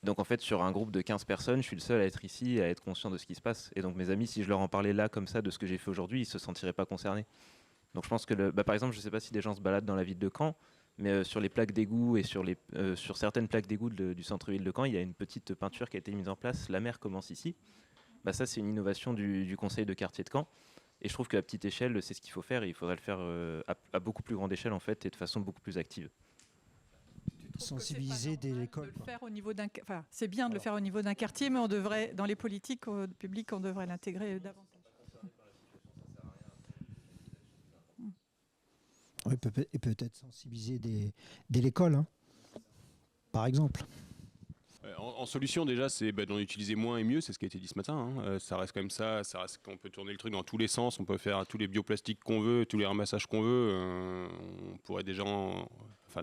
Donc, en fait, sur un groupe de 15 personnes, je suis le seul à être ici, à être conscient de ce qui se passe. Et donc, mes amis, si je leur en parlais là, comme ça, de ce que j'ai fait aujourd'hui, ils ne se sentiraient pas concernés. Donc, je pense que, par exemple, je ne sais pas si des gens se baladent dans la ville de Caen, mais sur les plaques d'égout et sur certaines plaques d'égout du centre-ville de Caen, il y a une petite peinture qui a été mise en place. La mer commence ici. Ça, c'est une innovation du conseil de quartier de Caen. Et je trouve qu'à petite échelle, c'est ce qu'il faut faire. Et il faudrait le faire à beaucoup plus grande échelle, en fait, et de façon beaucoup plus active. Sensibiliser dès l'école. C'est bien de le faire au niveau d'un quartier, mais on devrait, dans les politiques publiques, on devrait l'intégrer davantage. Oui, et peut-être sensibiliser dès l'école, hein, par exemple. En solution, déjà, c'est d'en utiliser moins et mieux, c'est ce qui a été dit ce matin. Hein. Ça reste comme ça reste qu'on peut tourner le truc dans tous les sens, on peut faire tous les bioplastiques qu'on veut, tous les ramassages qu'on veut. On pourrait déjà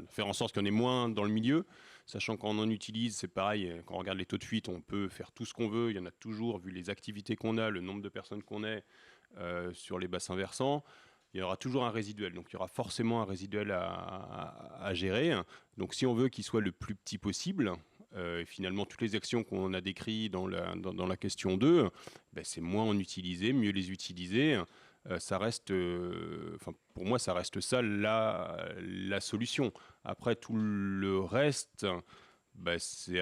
faire en sorte qu'il y en ait moins dans le milieu, sachant qu'on en utilise, c'est pareil, quand on regarde les taux de fuite, on peut faire tout ce qu'on veut, il y en a toujours, vu les activités qu'on a, le nombre de personnes qu'on est sur les bassins versants. Il y aura toujours un résiduel, donc il y aura forcément un résiduel à gérer. Donc si on veut qu'il soit le plus petit possible, et finalement toutes les actions qu'on a décrites dans la question 2, c'est moins en utiliser, mieux les utiliser. Ça reste, pour moi, ça reste ça la solution. Après, tout le reste, c'est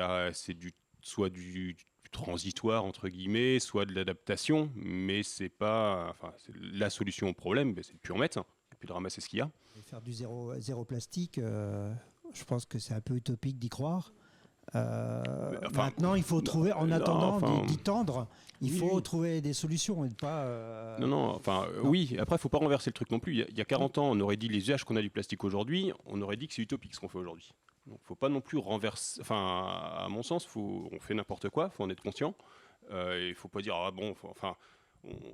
soit du transitoire entre guillemets, soit de l'adaptation, mais c'est pas, la solution au problème, c'est de plus en mettre et puis de ramasser ce qu'il y a. Et faire du zéro plastique, je pense que c'est un peu utopique d'y croire. Maintenant, il faut trouver, en attendant d'y tendre, il faut trouver des solutions et pas. Oui. Après, il faut pas renverser le truc non plus. Il y a 40 ans, on aurait dit les usages qu'on a du plastique aujourd'hui, on aurait dit que c'est utopique ce qu'on fait aujourd'hui. Donc, faut pas non plus renverser. À mon sens, on fait n'importe quoi. Faut en être conscient. Il faut pas dire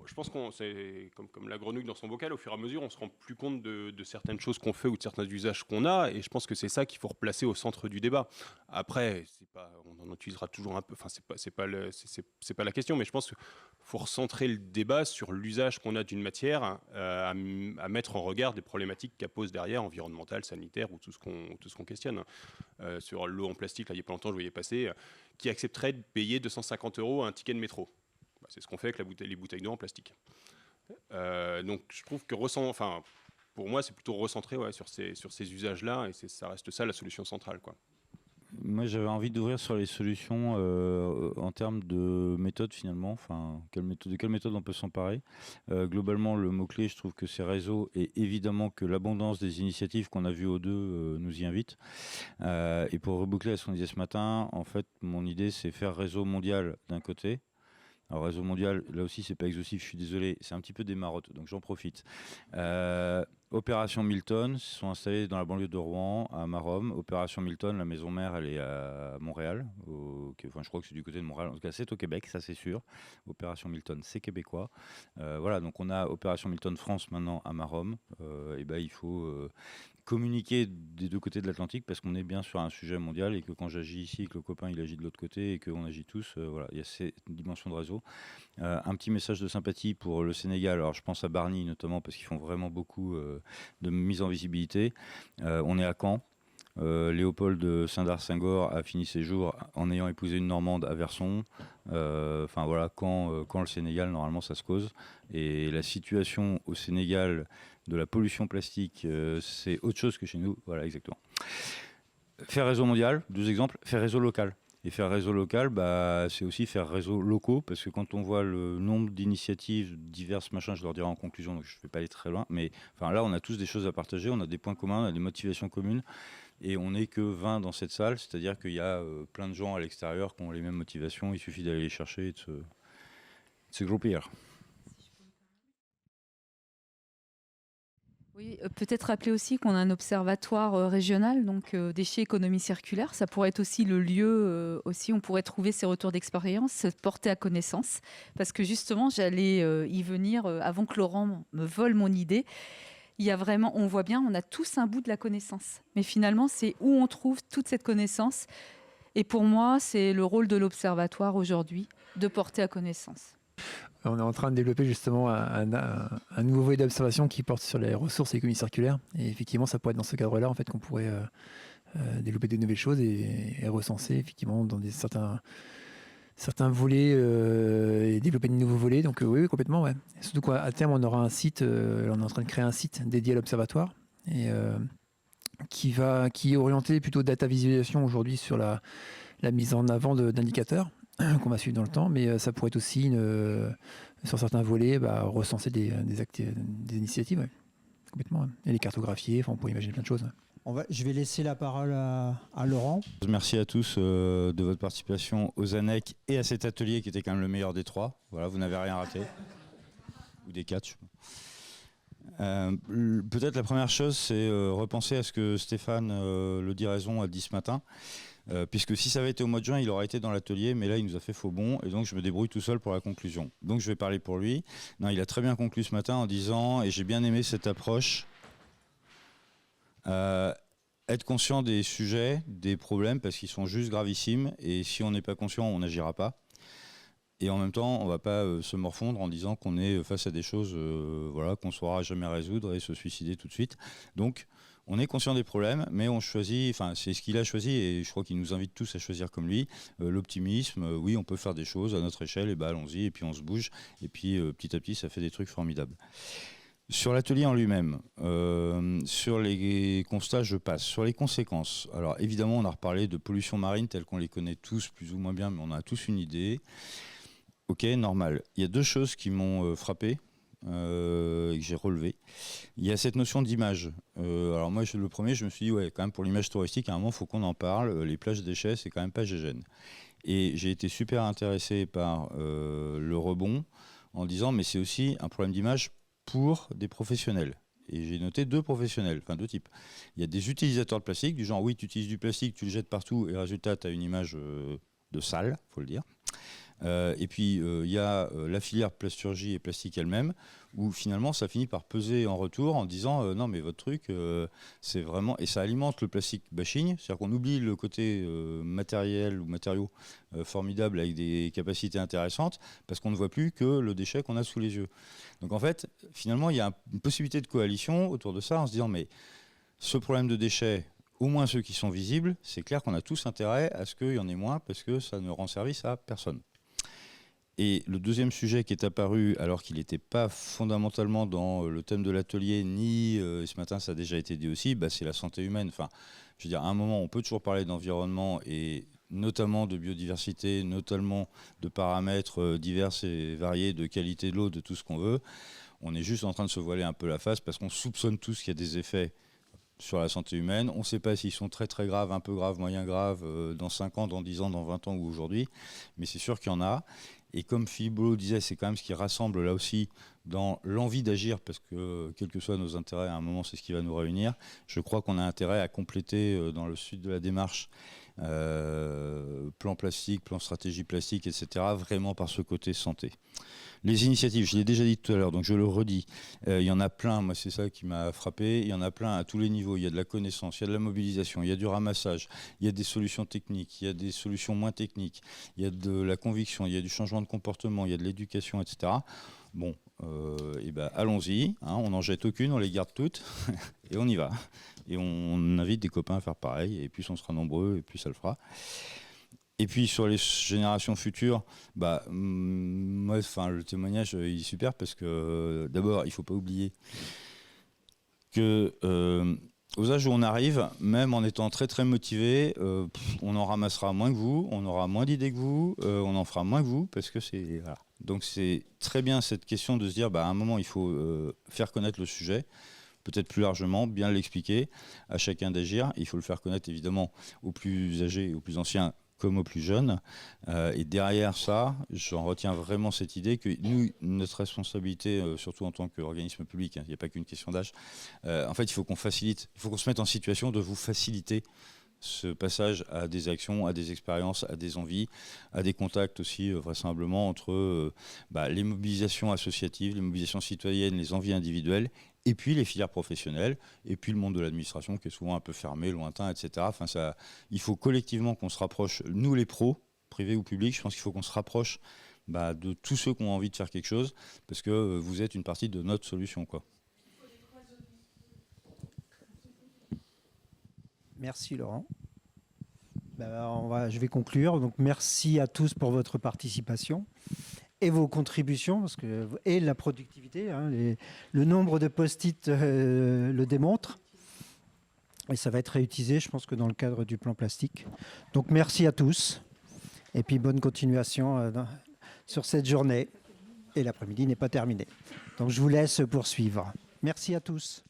je pense qu'on c'est comme la grenouille dans son bocal. Au fur et à mesure, on se rend plus compte de certaines choses qu'on fait ou de certains usages qu'on a. Et je pense que c'est ça qu'il faut replacer au centre du débat. Après, on en utilisera toujours un peu. C'est pas la question. Mais je pense qu'il faut recentrer le débat sur l'usage qu'on a d'une matière à mettre en regard des problématiques qu'elle pose derrière, environnementales, sanitaires ou tout ce qu'on questionne. Sur l'eau en plastique, là, il y a pas longtemps, je voyais passer qui accepterait de payer 250 € un ticket de métro. C'est ce qu'on fait avec les bouteilles d'eau en plastique. Donc je trouve que pour moi, c'est plutôt recentré sur ces usages-là et ça reste ça la solution centrale, quoi. Moi, j'avais envie d'ouvrir sur les solutions en termes de méthode finalement. De quelle méthode on peut s'emparer. Globalement, le mot-clé, je trouve que c'est réseau et évidemment que l'abondance des initiatives qu'on a vues aux deux nous y invite. Et pour reboucler à ce qu'on disait ce matin, en fait, mon idée, c'est faire réseau mondial d'un côté. Alors réseau mondial, là aussi c'est pas exhaustif, je suis désolé, c'est un petit peu des marottes, donc j'en profite. Opération Milton, ils sont installés dans la banlieue de Rouen, à Maromme. Opération Milton, la maison mère, elle est à Montréal. Je crois que c'est du côté de Montréal. En tout cas, c'est au Québec, ça c'est sûr. Opération Milton, c'est québécois. Voilà, donc on a Opération Milton France maintenant à Maromme. Il faut communiquer des deux côtés de l'Atlantique parce qu'on est bien sur un sujet mondial et que quand j'agis ici, que le copain il agit de l'autre côté et qu'on agit tous, voilà, il y a cette dimension de réseau. Un petit message de sympathie pour le Sénégal. Alors je pense à Bargny notamment parce qu'ils font vraiment beaucoup de mise en visibilité. On est à Caen. Léopold de Saint-Dar-Senghor a fini ses jours en ayant épousé une Normande à Verson. Voilà, quand le Sénégal, normalement, ça se cause. Et la situation au Sénégal de la pollution plastique, c'est autre chose que chez nous. Voilà, exactement. Faire réseau mondial, 2 exemples. Faire réseau local. Et faire réseau local, c'est aussi faire réseau locaux, parce que quand on voit le nombre d'initiatives diverses, je leur dirai en conclusion, donc je ne vais pas aller très loin, mais là, on a tous des choses à partager, on a des points communs, on a des motivations communes, et on n'est que 20 dans cette salle, c'est-à-dire qu'il y a plein de gens à l'extérieur qui ont les mêmes motivations, il suffit d'aller les chercher et de se grouper. Oui, peut-être rappeler aussi qu'on a un observatoire régional, donc déchets, économie circulaire. Ça pourrait être aussi le lieu, aussi on pourrait trouver ces retours d'expérience, se porter à connaissance. Parce que justement, j'allais y venir avant que Laurent me vole mon idée. Il y a vraiment, on voit bien, on a tous un bout de la connaissance. Mais finalement, c'est où on trouve toute cette connaissance. Et pour moi, c'est le rôle de l'observatoire aujourd'hui, de porter à connaissance. On est en train de développer justement un nouveau volet d'observation qui porte sur les ressources et l'économie circulaire. Et effectivement, ça pourrait être dans ce cadre-là en fait, qu'on pourrait développer de nouvelles choses et recenser effectivement dans certains volets et développer de nouveaux volets. Donc oui, complètement. Ouais. Surtout qu'à terme, on aura un site, on est en train de créer un site dédié à l'observatoire et qui est orienté plutôt data visualisation aujourd'hui sur la mise en avant d'indicateurs qu'on va suivre dans le temps, mais ça pourrait être aussi, sur certains volets, recenser des initiatives, ouais. Complètement. Ouais. Et les cartographier, on pourrait imaginer plein de choses. Ouais. Je vais laisser la parole à Laurent. Merci à tous de votre participation aux ANEC et à cet atelier qui était quand même le meilleur des 3. Voilà, vous n'avez rien raté. Ou des 4. Peut-être la première chose, c'est repenser à ce que Stéphane Le Dit Raison a dit ce matin. Puisque si ça avait été au mois de juin, il aurait été dans l'atelier, mais là il nous a fait faux bon, et donc je me débrouille tout seul pour la conclusion. Donc je vais parler pour lui. Non, il a très bien conclu ce matin en disant, et j'ai bien aimé cette approche, être conscient des sujets, des problèmes, parce qu'ils sont juste gravissimes, et si on n'est pas conscient, on n'agira pas. Et en même temps, on ne va pas se morfondre en disant qu'on est face à des choses qu'on ne saura jamais résoudre et se suicider tout de suite. Donc, on est conscient des problèmes, mais on choisit, c'est ce qu'il a choisi, et je crois qu'il nous invite tous à choisir comme lui. L'optimisme, oui, on peut faire des choses à notre échelle, et allons-y, et puis on se bouge, et puis petit à petit, ça fait des trucs formidables. Sur l'atelier en lui-même, sur les constats, je passe. Sur les conséquences, alors évidemment, on a reparlé de pollution marine telle qu'on les connaît tous plus ou moins bien, mais on a tous une idée. Ok, normal. Il y a 2 choses qui m'ont frappé. Que j'ai relevé. Il y a cette notion d'image. Alors moi, le premier, je me suis dit, ouais, quand même pour l'image touristique, à un moment, il faut qu'on en parle. Les plages déchets, c'est quand même pas gégène. Et j'ai été super intéressé par le rebond en disant, mais c'est aussi un problème d'image pour des professionnels. Et j'ai noté 2 professionnels, 2 types. Il y a des utilisateurs de plastique, du genre, oui, tu utilises du plastique, tu le jettes partout, et résultat, tu as une image de sale, il faut le dire. Et puis il y a la filière plasturgie et plastique elle-même, où finalement ça finit par peser en retour en disant non mais votre truc c'est vraiment, et ça alimente le plastique bashing, c'est-à-dire qu'on oublie le côté matériel ou matériaux formidable avec des capacités intéressantes parce qu'on ne voit plus que le déchet qu'on a sous les yeux. Donc en fait finalement il y a une possibilité de coalition autour de ça en se disant mais ce problème de déchets, au moins ceux qui sont visibles, c'est clair qu'on a tous intérêt à ce qu'il y en ait moins parce que ça ne rend service à personne. Et le deuxième sujet qui est apparu, alors qu'il n'était pas fondamentalement dans le thème de l'atelier, ni ce matin ça a déjà été dit aussi, c'est la santé humaine. Enfin, je veux dire, à un moment, on peut toujours parler d'environnement et notamment de biodiversité, notamment de paramètres divers et variés, de qualité de l'eau, de tout ce qu'on veut. On est juste en train de se voiler un peu la face parce qu'on soupçonne tous qu'il y a des effets sur la santé humaine. On ne sait pas s'ils sont très très graves, un peu graves, moyen graves, dans 5 ans, dans 10 ans, dans 20 ans ou aujourd'hui, mais c'est sûr qu'il y en a. Et comme Philippe Bollot disait, c'est quand même ce qui rassemble là aussi dans l'envie d'agir, parce que quels que soient nos intérêts, à un moment, c'est ce qui va nous réunir. Je crois qu'on a intérêt à compléter dans le suite de la démarche plan plastique, plan stratégie plastique, etc., vraiment par ce côté santé. Les initiatives, je l'ai déjà dit tout à l'heure, donc je le redis, il y en a plein, moi c'est ça qui m'a frappé, il y en a plein à tous les niveaux, il y a de la connaissance, il y a de la mobilisation, il y a du ramassage, il y a des solutions techniques, il y a des solutions moins techniques, il y a de la conviction, il y a du changement de comportement, il y a de l'éducation, etc. Bon, et ben allons-y, hein, on n'en jette aucune, on les garde toutes, et on y va. Et on invite des copains à faire pareil, et plus on sera nombreux, et plus ça le fera. Et puis sur les générations futures, moi, le témoignage il est super parce que d'abord il ne faut pas oublier que aux âges où on arrive, même en étant très très motivé, on en ramassera moins que vous, on aura moins d'idées que vous, on en fera moins que vous parce que c'est voilà. Donc c'est très bien cette question de se dire à un moment il faut faire connaître le sujet. Peut-être plus largement, bien l'expliquer, à chacun d'agir. Il faut le faire connaître évidemment aux plus âgés et aux plus anciens comme aux plus jeunes. Et derrière ça, j'en retiens vraiment cette idée que nous, notre responsabilité, surtout en tant qu'organisme public, il n'y a pas qu'une question d'âge, en fait il faut qu'on facilite, il faut qu'on se mette en situation de vous faciliter ce passage à des actions, à des expériences, à des envies, à des contacts aussi vraisemblablement entre les mobilisations associatives, les mobilisations citoyennes, les envies individuelles, et puis les filières professionnelles, et puis le monde de l'administration qui est souvent un peu fermé, lointain, etc. Enfin, il faut collectivement qu'on se rapproche, nous les pros, privés ou publics, je pense qu'il faut qu'on se rapproche de tous ceux qui ont envie de faire quelque chose, parce que vous êtes une partie de notre solution, quoi. Merci Laurent. Je vais conclure. Donc, merci à tous pour votre participation et vos contributions, et la productivité. Le nombre de post-it le démontre. Et ça va être réutilisé, je pense que dans le cadre du plan plastique. Donc merci à tous. Et puis bonne continuation sur cette journée. Et l'après-midi n'est pas terminé. Donc je vous laisse poursuivre. Merci à tous.